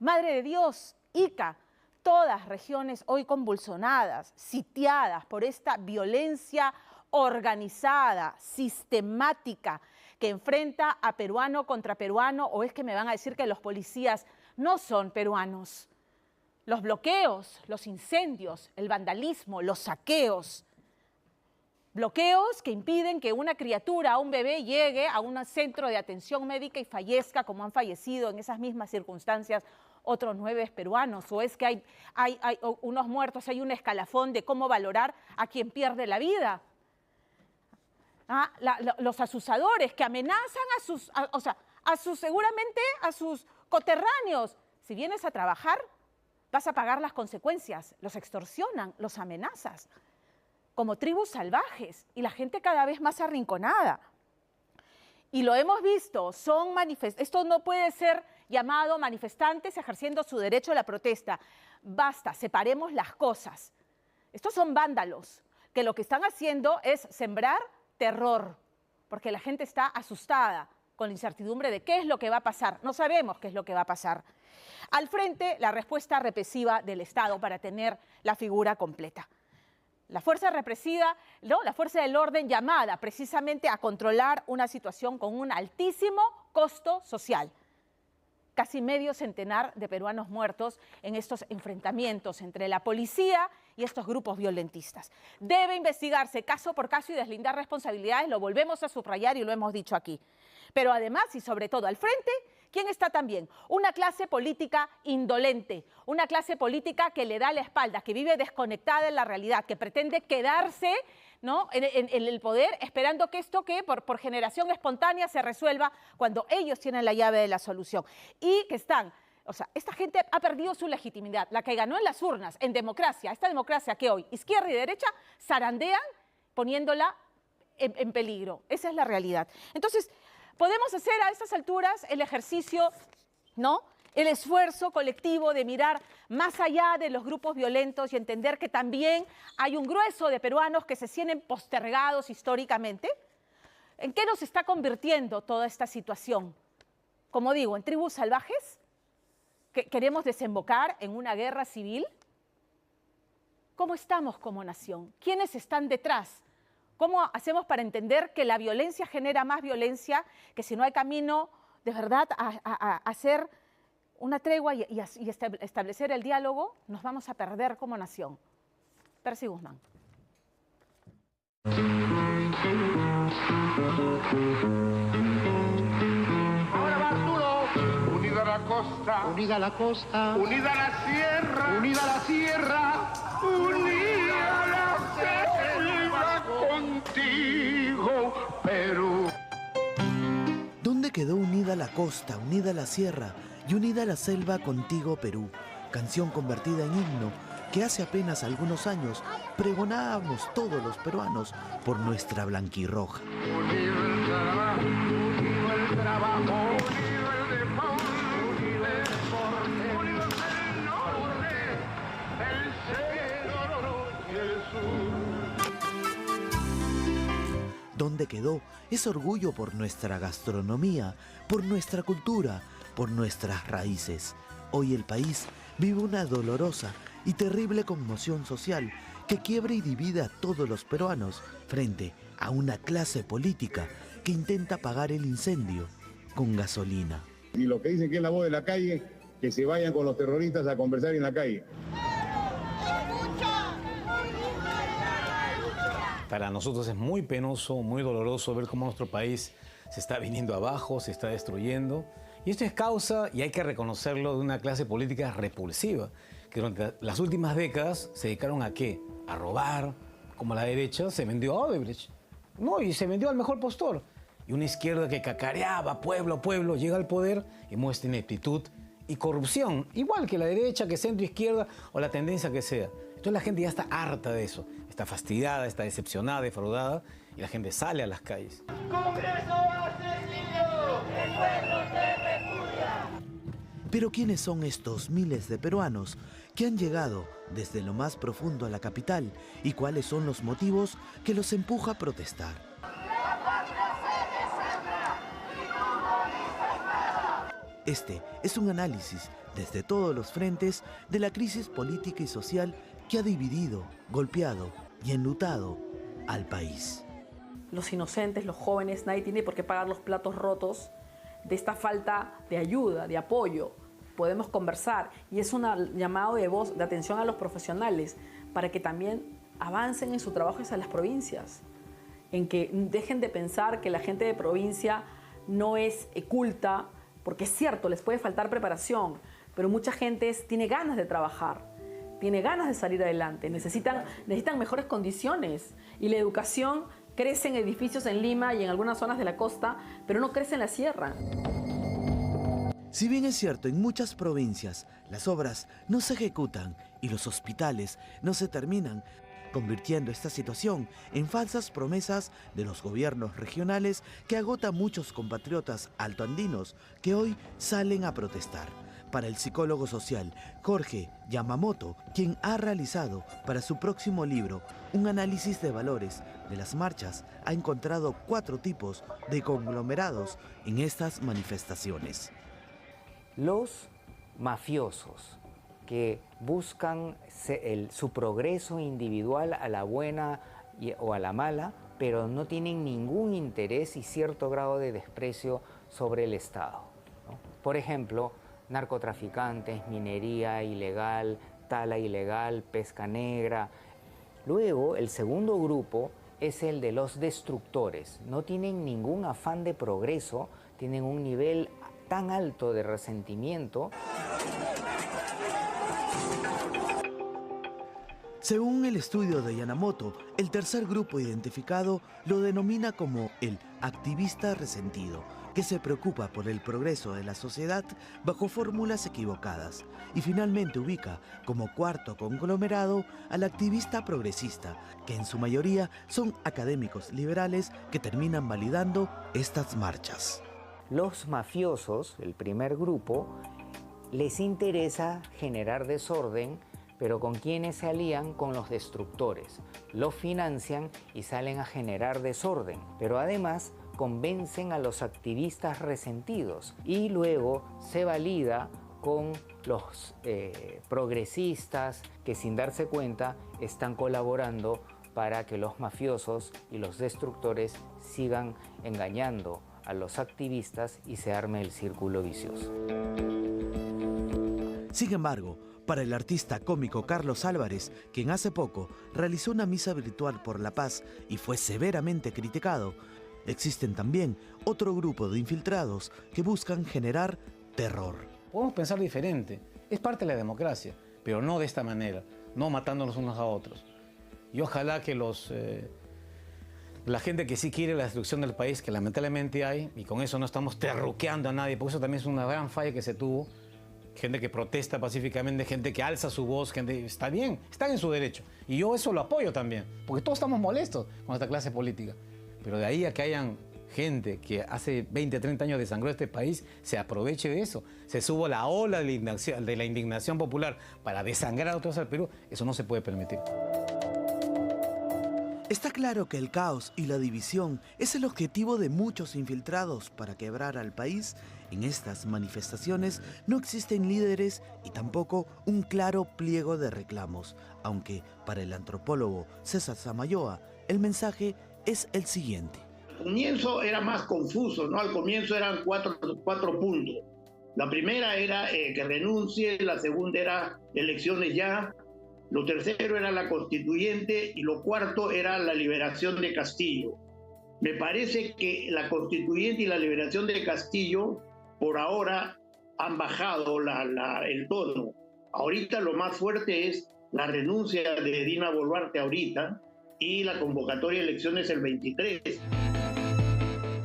Madre de Dios, Ica, todas regiones hoy convulsionadas, sitiadas por esta violencia organizada, sistemática, que enfrenta a peruano contra peruano, o es que me van a decir que los policías no son peruanos. Los bloqueos, los incendios, el vandalismo, los saqueos. Bloqueos que impiden que una criatura, un bebé, llegue a un centro de atención médica y fallezca, como han fallecido en esas mismas circunstancias otros 9 peruanos. O es que hay unos muertos, hay un escalafón de cómo valorar a quien pierde la vida. Los asusadores que amenazan seguramente a sus coterráneos. Si vienes a trabajar, vas a pagar las consecuencias. Los extorsionan, los amenazas, como tribus salvajes, y la gente cada vez más arrinconada. Y lo hemos visto, esto no puede ser llamado manifestantes ejerciendo su derecho a la protesta. Basta, separemos las cosas. Estos son vándalos, que lo que están haciendo es sembrar terror, porque la gente está asustada con la incertidumbre de qué es lo que va a pasar. No sabemos qué es lo que va a pasar. Al frente, la respuesta represiva del Estado para tener la figura completa. La fuerza represiva, ¿no? La fuerza del orden llamada precisamente a controlar una situación con un altísimo costo social. Casi medio centenar de peruanos muertos en estos enfrentamientos entre la policía y estos grupos violentistas. Debe investigarse caso por caso y deslindar responsabilidades, lo volvemos a subrayar y lo hemos dicho aquí. Pero además y sobre todo al frente, ¿quién está también? Una clase política indolente, una clase política que le da la espalda, que vive desconectada en la realidad, que pretende quedarse, ¿no?, en el poder, esperando que esto por generación espontánea se resuelva cuando ellos tienen la llave de la solución. Y que esta gente ha perdido su legitimidad, la que ganó en las urnas, en democracia, esta democracia que hoy izquierda y derecha zarandean poniéndola en peligro. Esa es la realidad. Entonces, podemos hacer a estas alturas el ejercicio, ¿no?, el esfuerzo colectivo de mirar más allá de los grupos violentos y entender que también hay un grueso de peruanos que se sienten postergados históricamente. ¿En qué nos está convirtiendo toda esta situación? Como digo, ¿en tribus salvajes? ¿Queremos desembocar en una guerra civil? ¿Cómo estamos como nación? ¿Quiénes están detrás? ¿Cómo hacemos para entender que la violencia genera más violencia, que si no hay camino de verdad a hacer una tregua y establecer el diálogo, nos vamos a perder como nación? Percy Guzmán. Ahora va Arturo. Unida la costa. Unida la costa. Unida la sierra. Unida la sierra. Unida la selva contigo, Perú. ¿Dónde quedó unida la costa, unida la sierra y unida la selva contigo, Perú? Canción convertida en himno que hace apenas algunos años pregonábamos todos los peruanos por nuestra blanquirroja. Unido el trabajo, unido el trabajo, unido el deporte, unido el deporte, unido el norte, el centro y el sur. ¿Dónde quedó ese orgullo por nuestra gastronomía, por nuestra cultura, por nuestras raíces? Hoy el país vive una dolorosa y terrible conmoción social que quiebra y divide a todos los peruanos frente a una clase política que intenta apagar el incendio con gasolina. Y los que dicen que es la voz de la calle, que se vayan con los terroristas a conversar en la calle. Para nosotros es muy penoso, muy doloroso ver cómo nuestro país se está viniendo abajo, se está destruyendo. Y esto es causa, y hay que reconocerlo, de una clase política repulsiva, que durante las últimas décadas se dedicaron ¿a qué? A robar, como la derecha se vendió a Odebrecht, ¿no? Y se vendió al mejor postor. Y una izquierda que cacareaba pueblo, pueblo, llega al poder y muestra ineptitud y corrupción, igual que la derecha, que centro izquierda o la tendencia que sea. Entonces la gente ya está harta de eso, está fastidiada, está decepcionada, defraudada, y la gente sale a las calles. Congreso asesino, el pueblo te repudia. Pero ¿quiénes son estos miles de peruanos que han llegado desde lo más profundo a la capital y cuáles son los motivos que los empuja a protestar? Este es un análisis desde todos los frentes de la crisis política y social que ha dividido, golpeado y enlutado al país. Los inocentes, los jóvenes, nadie tiene por qué pagar los platos rotos de esta falta de ayuda, de apoyo. Podemos conversar y es un llamado de voz, de atención a los profesionales para que también avancen en su trabajo hacia las provincias, en que dejen de pensar que la gente de provincia no es culta, porque es cierto, les puede faltar preparación, pero mucha gente tiene ganas de trabajar, tiene ganas de salir adelante, necesitan mejores condiciones y la educación crece en edificios en Lima y en algunas zonas de la costa, pero no crece en la sierra. Si bien es cierto, en muchas provincias las obras no se ejecutan y los hospitales no se terminan, convirtiendo esta situación en falsas promesas de los gobiernos regionales que agota a muchos compatriotas altoandinos que hoy salen a protestar. Para el psicólogo social Jorge Yamamoto, quien ha realizado para su próximo libro un análisis de valores de las marchas, ha encontrado 4 tipos de conglomerados en estas manifestaciones. Los mafiosos que buscan su progreso individual a la buena o a la mala, pero no tienen ningún interés y cierto grado de desprecio sobre el Estado, ¿no? Por ejemplo, narcotraficantes, minería ilegal, tala ilegal, pesca negra. Luego, el segundo grupo es el de los destructores. No tienen ningún afán de progreso, tienen un nivel tan alto de resentimiento. Según el estudio de Yamamoto, el tercer grupo identificado lo denomina como el activista resentido, que se preocupa por el progreso de la sociedad bajo fórmulas equivocadas, y finalmente ubica como cuarto conglomerado al activista progresista, que en su mayoría son académicos liberales que terminan validando estas marchas. Los mafiosos, el primer grupo, les interesa generar desorden, pero ¿con quiénes se alían? Con los destructores. Los financian y salen a generar desorden, pero además convencen a los activistas resentidos y luego se valida con los progresistas que sin darse cuenta están colaborando para que los mafiosos y los destructores sigan engañando a los activistas y se arme el círculo vicioso. Sin embargo, para el artista cómico Carlos Álvarez, quien hace poco realizó una misa virtual por la paz y fue severamente criticado, existen también otro grupo de infiltrados que buscan generar terror. Podemos pensar diferente, es parte de la democracia, pero no de esta manera, no matándonos unos a otros. Y ojalá que la gente que sí quiere la destrucción del país, que lamentablemente hay, y con eso no estamos terruqueando a nadie, porque eso también es una gran falla que se tuvo, gente que protesta pacíficamente, gente que alza su voz, gente, está bien, están en su derecho. Y yo eso lo apoyo también, porque todos estamos molestos con esta clase política. Pero de ahí a que hayan gente que hace 20, 30 años desangró este país, se aproveche de eso, se suba la ola de la indignación popular para desangrar a otros al Perú, eso no se puede permitir. Está claro que el caos y la división es el objetivo de muchos infiltrados para quebrar al país. En estas manifestaciones no existen líderes y tampoco un claro pliego de reclamos, aunque para el antropólogo César Samayoa el mensaje es el siguiente. Al comienzo era más confuso, ¿no? Al comienzo eran cuatro puntos. La primera era que renuncie, la segunda era elecciones ya, lo tercero era la constituyente y lo cuarto era la liberación de Castillo. Me parece que la constituyente y la liberación de Castillo por ahora han bajado el tono. Ahorita lo más fuerte es la renuncia de Dina Boluarte ahorita y la convocatoria de elecciones el 23.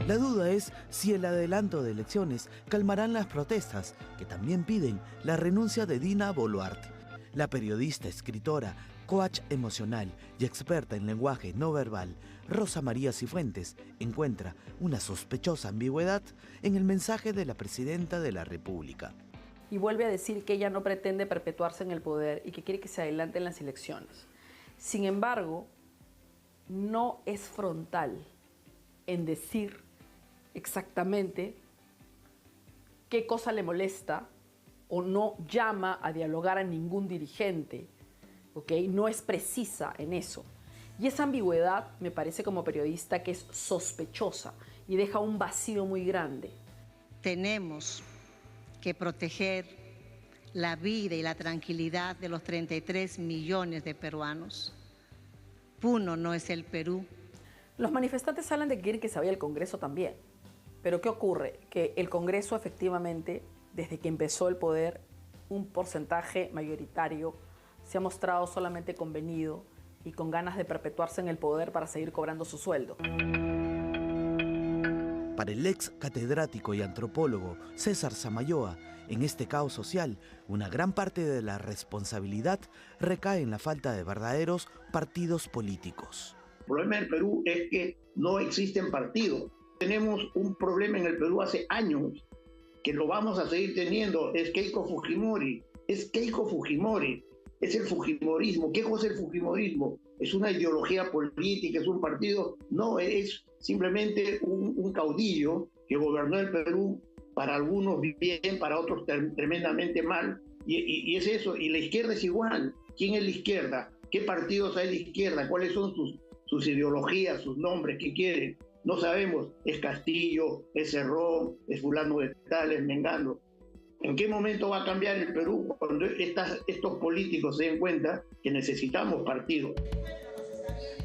La duda es si el adelanto de elecciones calmarán las protestas que también piden la renuncia de Dina Boluarte. La periodista, escritora, coach emocional y experta en lenguaje no verbal, Rosa María Cifuentes, encuentra una sospechosa ambigüedad en el mensaje de la presidenta de la República. Y vuelve a decir que ella no pretende perpetuarse en el poder y que quiere que se adelanten las elecciones. Sin embargo, no es frontal en decir exactamente qué cosa le molesta o no llama a dialogar a ningún dirigente, ¿ok? No es precisa en eso. Y esa ambigüedad me parece como periodista que es sospechosa y deja un vacío muy grande. Tenemos que proteger la vida y la tranquilidad de los 33 millones de peruanos. Puno no es el Perú. Los manifestantes hablan de que quieren que se vaya al Congreso también. Pero ¿qué ocurre? Que el Congreso efectivamente, desde que empezó el poder, un porcentaje mayoritario se ha mostrado solamente convenido y con ganas de perpetuarse en el poder para seguir cobrando su sueldo. Para el ex catedrático y antropólogo César Samayoa, en este caos social, una gran parte de la responsabilidad recae en la falta de verdaderos partidos políticos. El problema del Perú es que no existen partidos. Tenemos un problema en el Perú hace años, que lo vamos a seguir teniendo, es Keiko Fujimori. Es Keiko Fujimori, es el fujimorismo. ¿Qué cosa es el fujimorismo? ¿Es una ideología política, es un partido? No, es simplemente un caudillo que gobernó el Perú, para algunos bien, para otros tremendamente mal, y es eso. Y la izquierda es igual. ¿Quién es la izquierda? ¿Qué partidos hay de izquierda? ¿Cuáles son sus ideologías, sus nombres? ¿Qué quieren? No sabemos. Es Castillo, es Cerrón, es fulano de tal, es Mengano. ¿En qué momento va a cambiar el Perú cuando estos políticos se den cuenta que necesitamos partidos?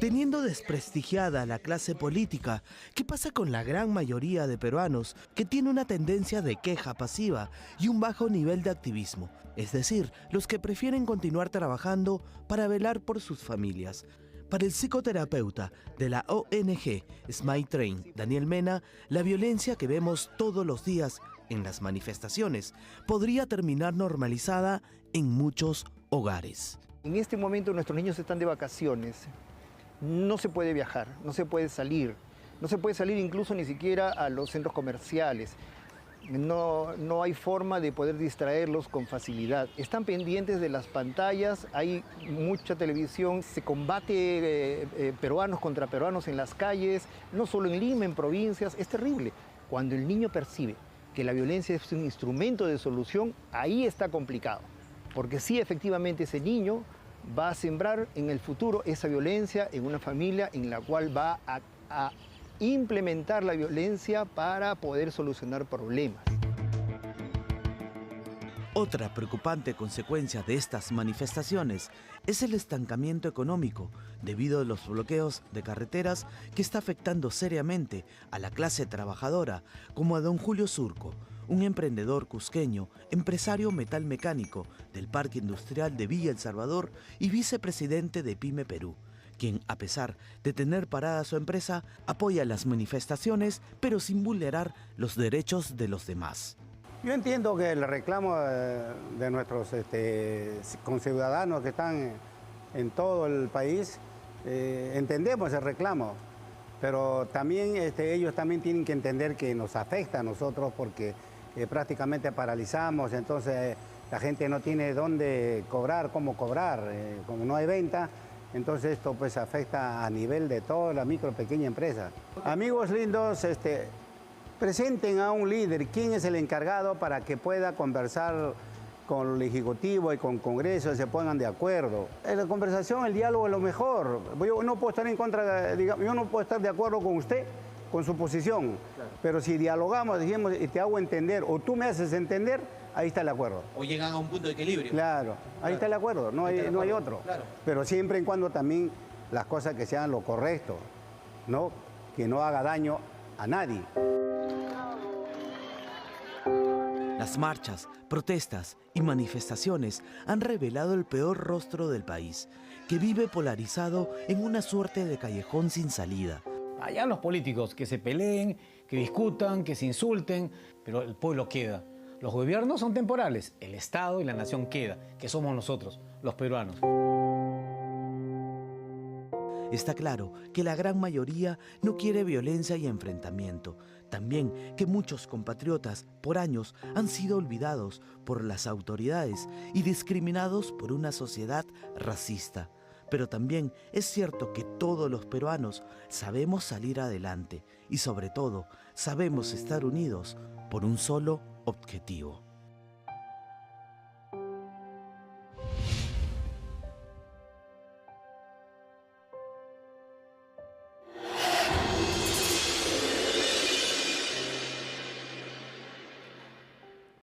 Teniendo desprestigiada a la clase política, ¿qué pasa con la gran mayoría de peruanos que tiene una tendencia de queja pasiva y un bajo nivel de activismo? Es decir, los que prefieren continuar trabajando para velar por sus familias. Para el psicoterapeuta de la ONG Smile Train, Daniel Mena, la violencia que vemos todos los días en las manifestaciones podría terminar normalizada en muchos hogares. En este momento nuestros niños están de vacaciones. No se puede viajar, no se puede salir incluso ni siquiera a los centros comerciales. No hay forma de poder distraerlos con facilidad. Están pendientes de las pantallas, hay mucha televisión, se combate peruanos contra peruanos en las calles, no solo en Lima, en provincias, es terrible. Cuando el niño percibe que la violencia es un instrumento de solución, ahí está complicado. Porque sí, efectivamente, ese niño va a sembrar en el futuro esa violencia en una familia en la cual va a implementar la violencia para poder solucionar problemas. Otra preocupante consecuencia de estas manifestaciones es el estancamiento económico debido a los bloqueos de carreteras que está afectando seriamente a la clase trabajadora, como a don Julio Surco, un emprendedor cusqueño, empresario metalmecánico del Parque Industrial de Villa El Salvador y vicepresidente de Pyme Perú, quien, a pesar de tener parada su empresa, apoya las manifestaciones, pero sin vulnerar los derechos de los demás. Yo entiendo que el reclamo de nuestros conciudadanos que están en todo el país, entendemos el reclamo, pero también ellos también tienen que entender que nos afecta a nosotros porque prácticamente paralizamos, entonces la gente no tiene dónde cobrar, cómo cobrar, como no hay venta, entonces esto pues afecta a nivel de toda la micro, pequeña empresa. Amigos lindos, presenten a un líder, quién es el encargado para que pueda conversar con el Ejecutivo y con Congreso y se pongan de acuerdo. En la conversación, el diálogo es lo mejor. Yo no puedo estar en contra, yo no puedo estar de acuerdo con usted, con su posición, claro. Pero si dialogamos, dijimos, y te hago entender, o tú me haces entender, ahí está el acuerdo. O llegan a un punto de equilibrio. Claro, ahí está el acuerdo, no hay otro. Claro. Pero siempre y cuando también las cosas que sean lo correcto, ¿no? Que no haga daño a nadie. Las marchas, protestas y manifestaciones han revelado el peor rostro del país, que vive polarizado en una suerte de callejón sin salida. Allá los políticos que se peleen, que discutan, que se insulten, pero el pueblo queda. Los gobiernos son temporales, el Estado y la nación queda, que somos nosotros, los peruanos. Está claro que la gran mayoría no quiere violencia y enfrentamiento. También que muchos compatriotas por años han sido olvidados por las autoridades y discriminados por una sociedad racista. Pero también es cierto que todos los peruanos sabemos salir adelante y sobre todo sabemos estar unidos por un solo objetivo.